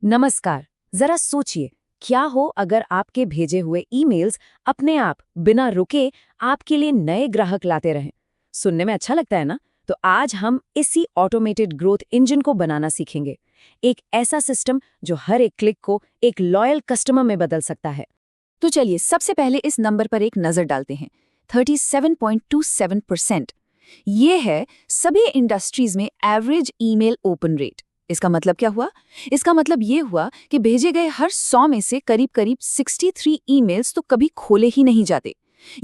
नमस्कार। जरा सोचिए, क्या हो अगर आपके भेजे हुए ईमेल्स अपने आप बिना रुके आपके लिए नए ग्राहक लाते रहें। सुनने में अच्छा लगता है ना? तो आज हम इसी ऑटोमेटेड ग्रोथ इंजन को बनाना सीखेंगे। एक ऐसा सिस्टम जो हर एक क्लिक को एक लॉयल कस्टमर में बदल सकता है। तो चलिए सबसे पहले इस नंबर पर एक नजर डालते हैं। 37.27%। ये है सभी इंडस्ट्रीज में एवरेज ईमेल ओपन रेट। इसका मतलब क्या हुआ? इसका मतलब ये हुआ कि भेजे गए हर 100 में से करीब करीब 63 ईमेल्स तो कभी खोले ही नहीं जाते।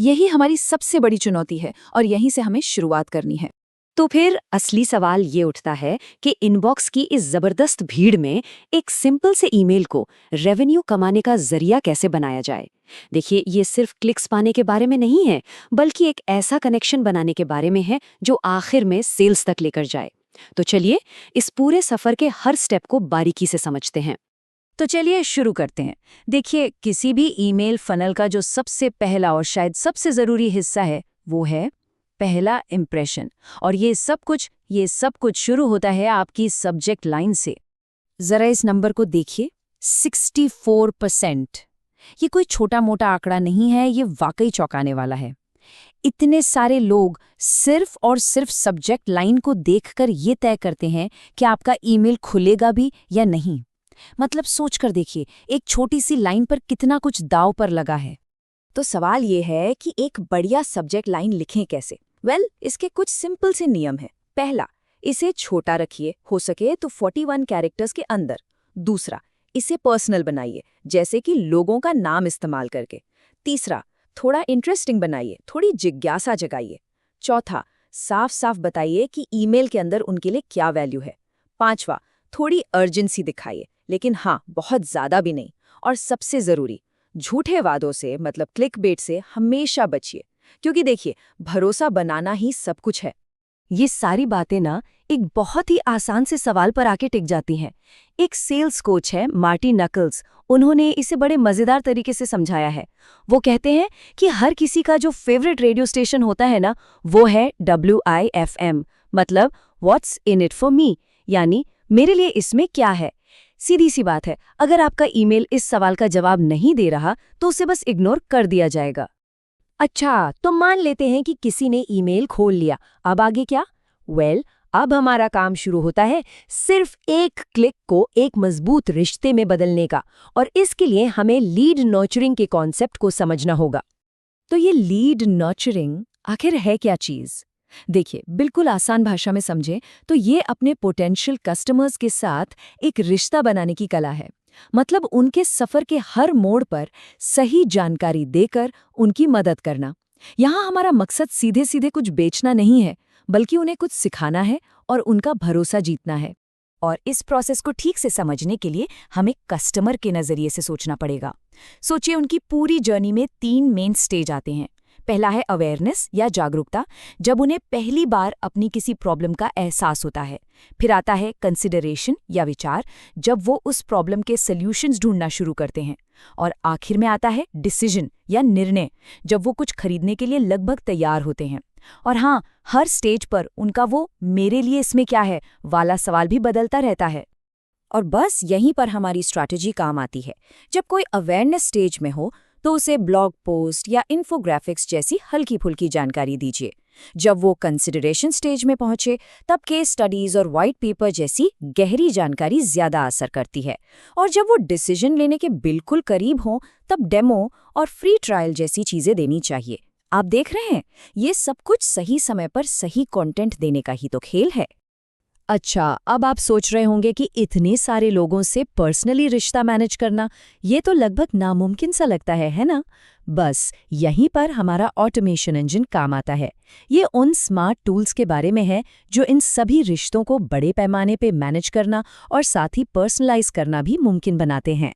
यही हमारी सबसे बड़ी चुनौती है और यहीं से हमें शुरुआत करनी है। तो फिर असली सवाल ये उठता है कि इनबॉक्स की इस जबरदस्त भीड़ में एक सिंपल से ईमेल को रेवेन्यू कमाने का जरिया कैसे बनाया जाए। देखिए, ये सिर्फ क्लिक्स पाने के बारे में नहीं है, बल्कि एक ऐसा कनेक्शन बनाने के बारे में है जो आखिर में सेल्स तक लेकर जाए। तो चलिए इस पूरे सफर के हर स्टेप को बारीकी से समझते हैं। तो चलिए शुरू करते हैं। देखिए, किसी भी ईमेल फनल का जो सबसे पहला और शायद सबसे जरूरी हिस्सा है वो है पहला इम्प्रेशन। और ये सब कुछ शुरू होता है आपकी सब्जेक्ट लाइन से। जरा इस नंबर को देखिए, 64%। ये कोई छोटा मोटा आंकड़ा नहीं है, ये वाकई चौंकाने वाला है। इतने सारे लोग सिर्फ और सिर्फ सब्जेक्ट लाइन को देखकर ये तय करते हैं कि आपका ईमेल खुलेगा भी या नहीं। मतलब सोचकर देखिए, एक छोटी सी लाइन पर कितना कुछ दांव पर लगा है। तो सवाल ये है कि एक बढ़िया सब्जेक्ट लाइन लिखें कैसे। इसके कुछ सिंपल से नियम हैं। पहला, इसे छोटा रखिए, हो सके तो 41 कैरेक्टर्स के अंदर। दूसरा, इसे पर्सनल बनाइए, जैसे कि लोगों का नाम इस्तेमाल करके। तीसरा, थोड़ा इंटरेस्टिंग बनाइए, थोड़ी जिज्ञासा जगाइए। चौथा, साफ साफ बताइए कि ईमेल के अंदर उनके लिए क्या वैल्यू है। पांचवा, थोड़ी अर्जेंसी दिखाइए, लेकिन हाँ, बहुत ज्यादा भी नहीं। और सबसे जरूरी, झूठे वादों से मतलब क्लिकबेट से हमेशा बचिए, क्योंकि देखिए, भरोसा बनाना ही सब कुछ है। ये सारी बातें ना एक बहुत ही आसान से सवाल पर आके टिक जाती हैं। एक सेल्स कोच है मार्टी नकल्स, उन्होंने इसे बड़े मजेदार तरीके से समझाया है। वो कहते हैं कि हर किसी का जो फेवरेट रेडियो स्टेशन होता है ना, वो है WIFM, मतलब what's in it for me, यानी मेरे लिए इसमें क्या है। सीधी सी बात है, अगर आपका ईमेल इस सवाल का जवाब नहीं दे रहा तो उसे बस इग्नोर कर दिया जाएगा। अच्छा, तो मान लेते हैं कि किसी ने ईमेल खोल लिया। अब आगे क्या? अब हमारा काम शुरू होता है सिर्फ एक क्लिक को एक मजबूत रिश्ते में बदलने का। और इसके लिए हमें लीड नर्चरिंग के कॉन्सेप्ट को समझना होगा। तो ये लीड नर्चरिंग आखिर है क्या चीज? देखिए, बिल्कुल आसान भाषा में समझें तो ये अपने पोटेंशियल कस्टमर्स के साथ एक रिश्ता बनाने की कला है। मतलब उनके सफर के हर मोड़ पर सही जानकारी देकर उनकी मदद करना। यहाँ हमारा मकसद सीधे सीधे कुछ बेचना नहीं है, बल्कि उन्हें कुछ सिखाना है और उनका भरोसा जीतना है। और इस प्रोसेस को ठीक से समझने के लिए हमें कस्टमर के नजरिए से सोचना पड़ेगा। सोचिए, उनकी पूरी जर्नी में 3 मेन स्टेज आते हैं। पहला है अवेयरनेस या जागरूकता, जब उन्हें पहली बार अपनी किसी प्रॉब्लम का एहसास होता है। फिर आता है कंसिडरेशन या विचार, जब वो उस प्रॉब्लम के सॉल्यूशंस ढूंढना शुरू करते हैं। और आखिर में आता है डिसीजन या निर्णय, जब वो कुछ खरीदने के लिए लगभग तैयार होते हैं। और हाँ, हर स्टेज पर उनका वो मेरे लिए इसमें क्या है वाला सवाल भी बदलता रहता है। और बस यहीं पर हमारी स्ट्रैटेजी काम आती है। जब कोई अवेयरनेस स्टेज में हो तो उसे ब्लॉग पोस्ट या इन्फोग्राफिक्स जैसी हल्की फुल्की जानकारी दीजिए। जब वो कंसिडरेशन स्टेज में पहुंचे तब केस स्टडीज और वाइट पेपर जैसी गहरी जानकारी ज्यादा असर करती है। और जब वो डिसीजन लेने के बिल्कुल करीब हों तब डेमो और फ्री ट्रायल जैसी चीजें देनी चाहिए। आप देख रहे हैं, ये सब कुछ सही समय पर सही कंटेंट देने का ही तो खेल है। अच्छा, अब आप सोच रहे होंगे कि इतने सारे लोगों से पर्सनली रिश्ता मैनेज करना, ये तो लगभग नामुमकिन सा लगता है ना? बस यहीं पर हमारा ऑटोमेशन इंजन काम आता है। ये उन स्मार्ट टूल्स के बारे में है जो इन सभी रिश्तों को बड़े पैमाने पे मैनेज करना और साथ ही पर्सनलाइज करना भी मुमकिन बनाते हैं।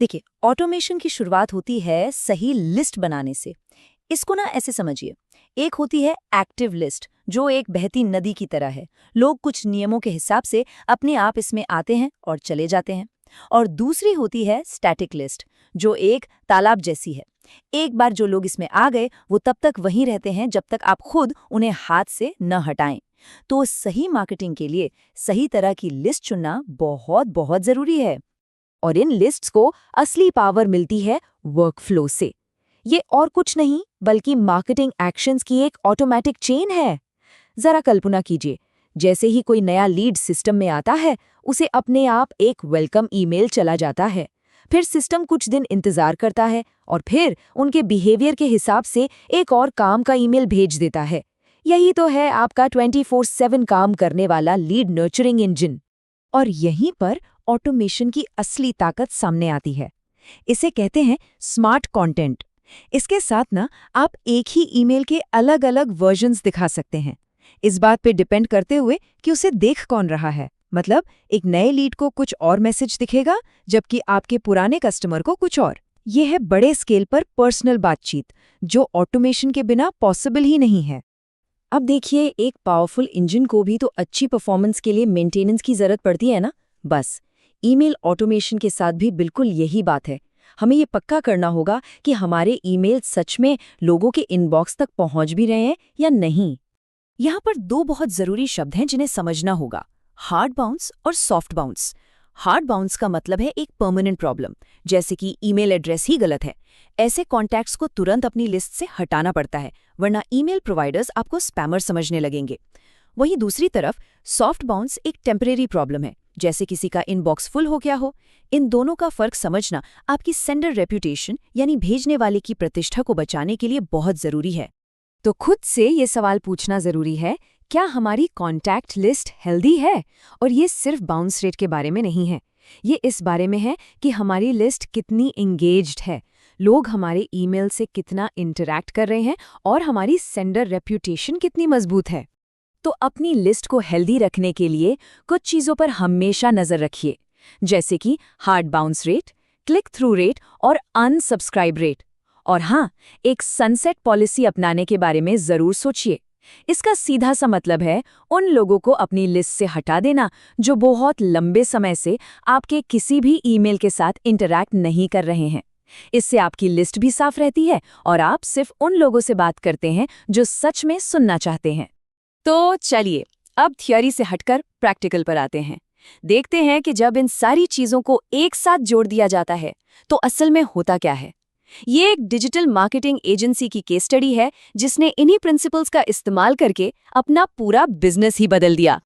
देखिए, ऑटोमेशन की शुरुआत होती है सही लिस्ट बनाने से। इसको ना ऐसे समझिए, एक होती है एक्टिव लिस्ट, जो एक बहती नदी की तरह है। लोग कुछ नियमों के हिसाब से अपने आप इसमें आते हैं और चले जाते हैं। और दूसरी होती है स्टैटिक लिस्ट, जो एक तालाब जैसी है। एक बार जो लोग इसमें आ गए वो तब तक वहीं रहते हैं जब तक आप खुद उन्हें हाथ से न हटाएं। तो सही मार्केटिंग के लिए सही तरह की लिस्ट चुनना बहुत बहुत जरूरी है। और इन लिस्ट्स को असली पावर मिलती है वर्कफ्लो से। ये और कुछ नहीं बल्कि मार्केटिंग एक्शंस की एक ऑटोमेटिक चेन है। जरा कल्पना कीजिए, जैसे ही कोई नया लीड सिस्टम में आता है, उसे अपने आप एक वेलकम ईमेल चला जाता है। फिर सिस्टम कुछ दिन इंतजार करता है और फिर उनके बिहेवियर के हिसाब से एक और काम का ईमेल भेज देता है। यही तो है आपका 24/7 काम करने वाला लीड नर्चरिंग इंजन। और यहीं पर ऑटोमेशन की असली ताकत सामने आती है। इसे कहते हैं स्मार्ट कंटेंट। इसके साथ ना आप एक ही ईमेल के अलग-अलग वर्जन्स दिखा सकते हैं, इस बात पे डिपेंड करते हुए कि उसे देख कौन रहा है। मतलब एक नए लीड को कुछ और मैसेज दिखेगा, जबकि आपके पुराने कस्टमर को कुछ और। यह है बड़े स्केल पर पर्सनल बातचीत, जो ऑटोमेशन के बिना पॉसिबल ही नहीं है। अब देखिए, एक पावरफुल इंजन को भी तो अच्छी परफॉर्मेंस के लिए मेंटेनेंस की जरूरत पड़ती है ना। बस ईमेल ऑटोमेशन के साथ भी बिल्कुल यही बात है। हमें ये पक्का करना होगा कि हमारे ईमेल सच में लोगों के इनबॉक्स तक पहुंच भी रहे हैं या नहीं। यहाँ पर दो बहुत जरूरी शब्द हैं जिन्हें समझना होगा, हार्ड बाउंस और सॉफ्ट बाउंस। हार्ड बाउंस का मतलब है एक परमानेंट प्रॉब्लम, जैसे कि ईमेल एड्रेस ही गलत है। ऐसे कॉन्टैक्ट्स को तुरंत अपनी लिस्ट से हटाना पड़ता है, वरना ईमेल प्रोवाइडर्स आपको स्पैमर समझने लगेंगे। वहीं दूसरी तरफ सॉफ्ट बाउंस एक टेम्परेरी प्रॉब्लम है, जैसे किसी का इनबॉक्स फुल हो गया हो। इन दोनों का फर्क समझना आपकी सेंडर रेप्यूटेशन यानी भेजने वाले की प्रतिष्ठा को बचाने के लिए बहुत जरूरी है। तो खुद से ये सवाल पूछना जरूरी है, क्या हमारी कॉन्टैक्ट लिस्ट हेल्दी है? और ये सिर्फ बाउंस रेट के बारे में नहीं है, ये इस बारे में है कि हमारी लिस्ट कितनी एंगेज्ड है, लोग हमारे ईमेल से कितना इंटरैक्ट कर रहे हैं और हमारी सेंडर रेप्यूटेशन कितनी मजबूत है। तो अपनी लिस्ट को हेल्दी रखने के लिए कुछ चीज़ों पर हमेशा नज़र रखिए, जैसे कि hard bounce rate, click through rate और अनसब्सक्राइब रेट। और हाँ, एक सनसेट पॉलिसी अपनाने के बारे में ज़रूर सोचिए। इसका सीधा सा मतलब है उन लोगों को अपनी लिस्ट से हटा देना जो बहुत लंबे समय से आपके किसी भी ईमेल के साथ इंटरैक्ट नहीं कर रहे हैं। इससे आपकी लिस्ट भी साफ रहती है और आप सिर्फ उन लोगों से बात करते हैं जो सच में सुनना चाहते हैं। तो चलिए, अब थियोरी से हटकर प्रैक्टिकल पर आते हैं। देखते हैं कि जब इन सारी चीज़ों को एक साथ जोड़ दिया जाता है तो असल में होता क्या है। ये एक डिजिटल मार्केटिंग एजेंसी की केस स्टडी है जिसने इन्हीं प्रिंसिपल्स का इस्तेमाल करके अपना पूरा बिजनेस ही बदल दिया।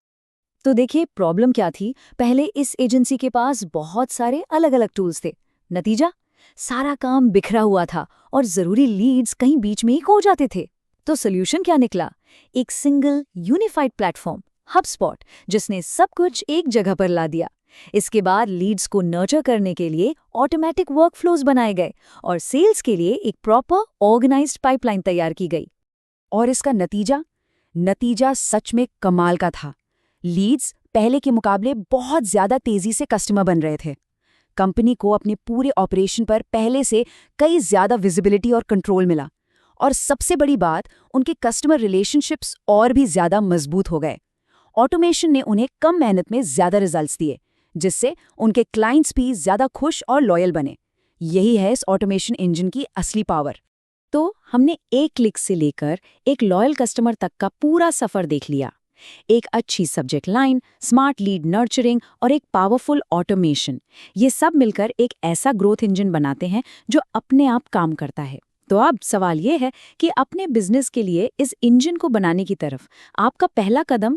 तो देखिए, प्रॉब्लम क्या थी। पहले इस एजेंसी के पास बहुत सारे अलग अलग टूल्स थे। नतीजा, सारा काम बिखरा हुआ था और जरूरी लीड्स कहीं बीच में ही खो जाते थे। तो सोल्यूशन क्या निकला? एक सिंगल यूनिफाइड प्लेटफॉर्म, HubSpot, जिसने सब कुछ एक जगह पर ला दिया। इसके बाद लीड्स को नर्चर करने के लिए ऑटोमेटिक वर्कफ्लोज बनाए गए और सेल्स के लिए एक प्रॉपर ऑर्गेनाइज्ड पाइपलाइन तैयार की गई। और इसका नतीजा सच में कमाल का था। लीड्स पहले के मुकाबले बहुत ज्यादा तेजी से कस्टमर बन रहे थे। कंपनी को अपने पूरे ऑपरेशन पर पहले से कई ज्यादा विजिबिलिटी और कंट्रोल मिला। और सबसे बड़ी बात, उनके कस्टमर रिलेशनशिप्स और भी ज्यादा मजबूत हो गए। ऑटोमेशन ने उन्हें कम मेहनत में ज्यादा रिजल्ट्स दिए, जिससे उनके क्लाइंट्स भी ज्यादा खुश और लॉयल बने। यही है इस ऑटोमेशन इंजन की असली पावर। तो हमने एक क्लिक से लेकर एक लॉयल कस्टमर तक का पूरा सफर देख लिया। एक अच्छी subject line, smart lead nurturing और एक पावरफुल ऑटोमेशन, ये सब मिलकर एक ऐसा ग्रोथ इंजन बनाते हैं जो अपने आप काम करता है। तो अब सवाल ये है कि अपने बिजनेस के लिए इस इंजन को बनाने की तरफ आपका पहला कदम